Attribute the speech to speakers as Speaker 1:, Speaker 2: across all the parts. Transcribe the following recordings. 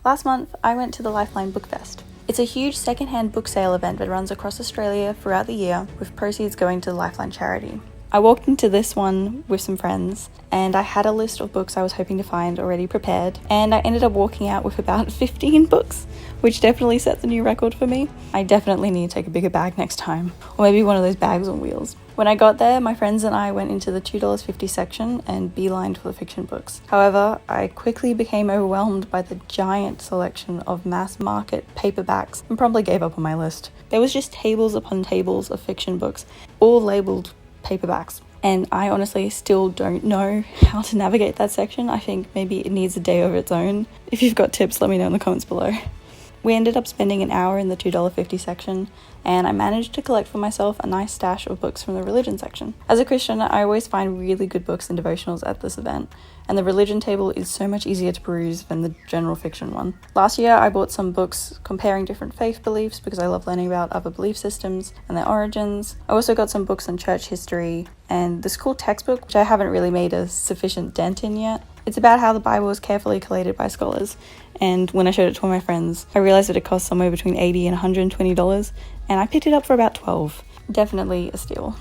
Speaker 1: Last month, I went to the Lifeline bookfest. It's a huge secondhand book sale event that runs across Australia throughout the year, with proceeds going to the Lifeline charity. I walked into this one with some friends, and I had a list of books I was hoping to find already prepared, and I ended up walking out with about 15 books, which definitely set the new record for me. I definitely need to take a bigger bag next time, or maybe one of those bags on wheels. When I got there, my friends and I went into the $2.50 section and beelined for the fiction books. However, I quickly became overwhelmed by the giant selection of mass market paperbacks and promptly gave up on my list. There was just tables upon tables of fiction books, all labelled paperbacks. And I honestly still don't know how to navigate that section. I think maybe it needs a day of its own. If you've got tips, let me know in the comments below. We ended up spending an hour in the $2.50 section, and I managed to collect for myself a nice stash of books from the religion section. As a Christian, I always find really good books and devotionals at this event, and the religion table is so much easier to peruse than the general fiction one. Last year, I bought some books comparing different faith beliefs because I love learning about other belief systems and their origins. I also got some books on church history and this cool textbook, which I haven't really made a sufficient dent in yet. It's about how the Bible was carefully collated by scholars, and when I showed it to all my friends, I realised that it cost somewhere between $80 and $120, and I picked it up for about $12. Definitely a steal.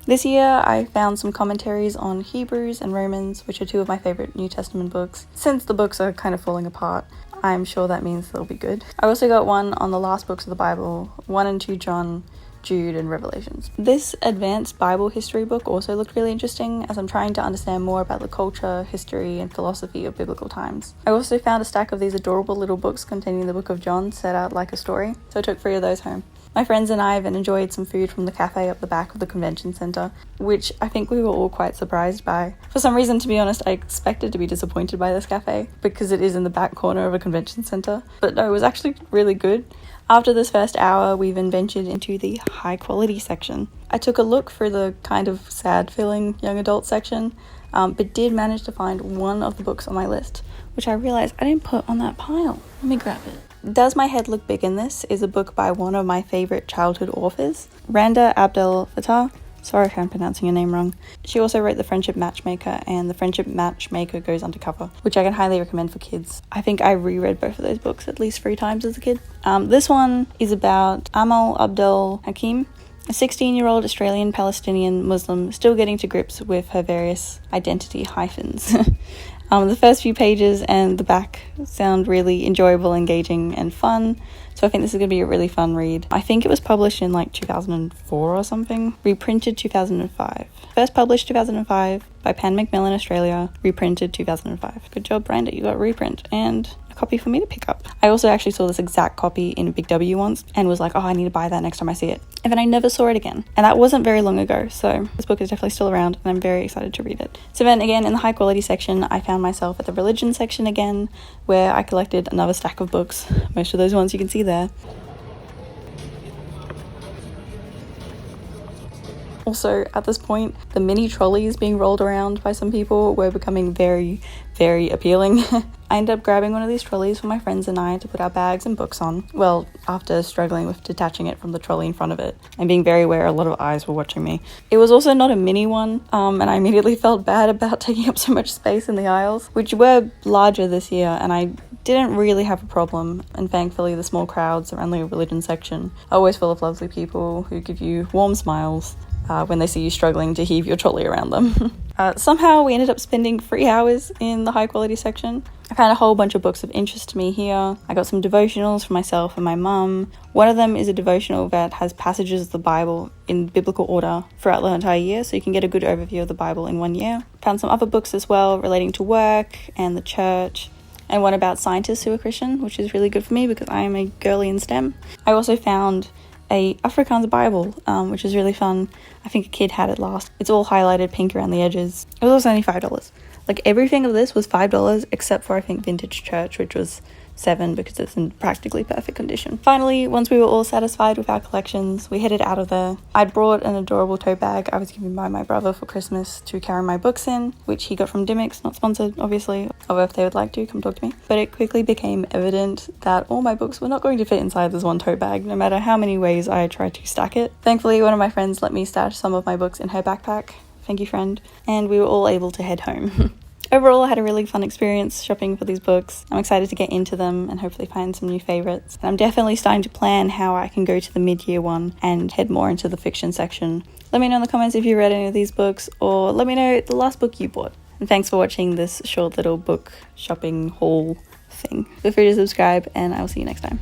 Speaker 1: This year, I found some commentaries on Hebrews and Romans, which are two of my favourite New Testament books. Since the books are kind of falling apart, I'm sure that means they'll be good. I also got one on the last books of the Bible, 1 and 2 John, Jude, and Revelations. This advanced Bible history book also looked really interesting, as I'm trying to understand more about the culture, history, and philosophy of biblical times. I also found a stack of these adorable little books containing the book of John set out like a story, so I took 3 of those home. My friends and I have enjoyed some food from the cafe up the back of the convention centre, which I think we were all quite surprised by. For some reason, to be honest, I expected to be disappointed by this cafe, because it is in the back corner of a convention centre, but no, it was actually really good. After this first hour, we then ventured into the high quality section. I took a look through the kind of sad feeling young adult section, but did manage to find one of the books on my list, which I realised I didn't put on that pile. Let me grab it. Does My Head Look Big in This is a book by one of my favourite childhood authors, Randa Abdel Fattah. Sorry if I'm pronouncing your name wrong. She also wrote The Friendship Matchmaker and The Friendship Matchmaker Goes Undercover, which I can highly recommend for kids. I think I reread both of those books at least 3 times as a kid. This one is about Amal Abdel Hakim, a 16-year-old Australian Palestinian Muslim still getting to grips with her various identity hyphens. The first few pages and the back sound really enjoyable, engaging, and fun, so I think this is going to be a really fun read. I think it was published in like 2004 or something, reprinted 2005. First published 2005 by Pan Macmillan Australia, reprinted 2005. Good job, Branda, you got reprint and a copy for me to pick up. I also actually saw this exact copy in a Big W once and was like, oh, I need to buy that next time I see it. And then I never saw it again. And that wasn't very long ago, so this book is definitely still around and I'm very excited to read it. So then again, in the high quality section, I found myself at the religion section again, where I collected another stack of books. Most of those ones you can see there. Also, at this point, the mini trolleys being rolled around by some people were becoming very, very appealing. I ended up grabbing one of these trolleys for my friends and I to put our bags and books on. Well, after struggling with detaching it from the trolley in front of it and being very aware a lot of eyes were watching me. It was also not a mini one, and I immediately felt bad about taking up so much space in the aisles, which were larger this year, and I didn't really have a problem, and thankfully the small crowds around the religion section are always full of lovely people who give you warm smiles when they see you struggling to heave your trolley around them. Somehow we ended up spending 3 hours in the high quality section. I found a whole bunch of books of interest to me here. I got some devotionals for myself and my mum. One of them is a devotional that has passages of the Bible in biblical order throughout the entire year, so you can get a good overview of the Bible in 1 year. Found some other books as well relating to work and the church, and one about scientists who are Christian, which is really good for me because I am a girly in STEM. I also found a Afrikaans Bible, which is really fun. I think a kid had it last. It's all highlighted pink around the edges. It was also only $5. Like, everything of this was $5 except for, I think, Vintage Church, which was $7 because it's in practically perfect condition. Finally, once we were all satisfied with our collections, we headed out of there. I'd brought an adorable tote bag I was given by my brother for Christmas to carry my books in, which he got from Dimmicks, not sponsored, obviously. Although if they would like to, come talk to me. But it quickly became evident that all my books were not going to fit inside this one tote bag, no matter how many ways I tried to stack it. Thankfully, one of my friends let me stash some of my books in her backpack. Thank you, friend. And we were all able to head home. Overall, I had a really fun experience shopping for these books. I'm excited to get into them and hopefully find some new favourites. And I'm definitely starting to plan how I can go to the mid-year one and head more into the fiction section. Let me know in the comments if you read any of these books, or let me know the last book you bought. And thanks for watching this short little book shopping haul thing. Feel free to subscribe, and I will see you next time.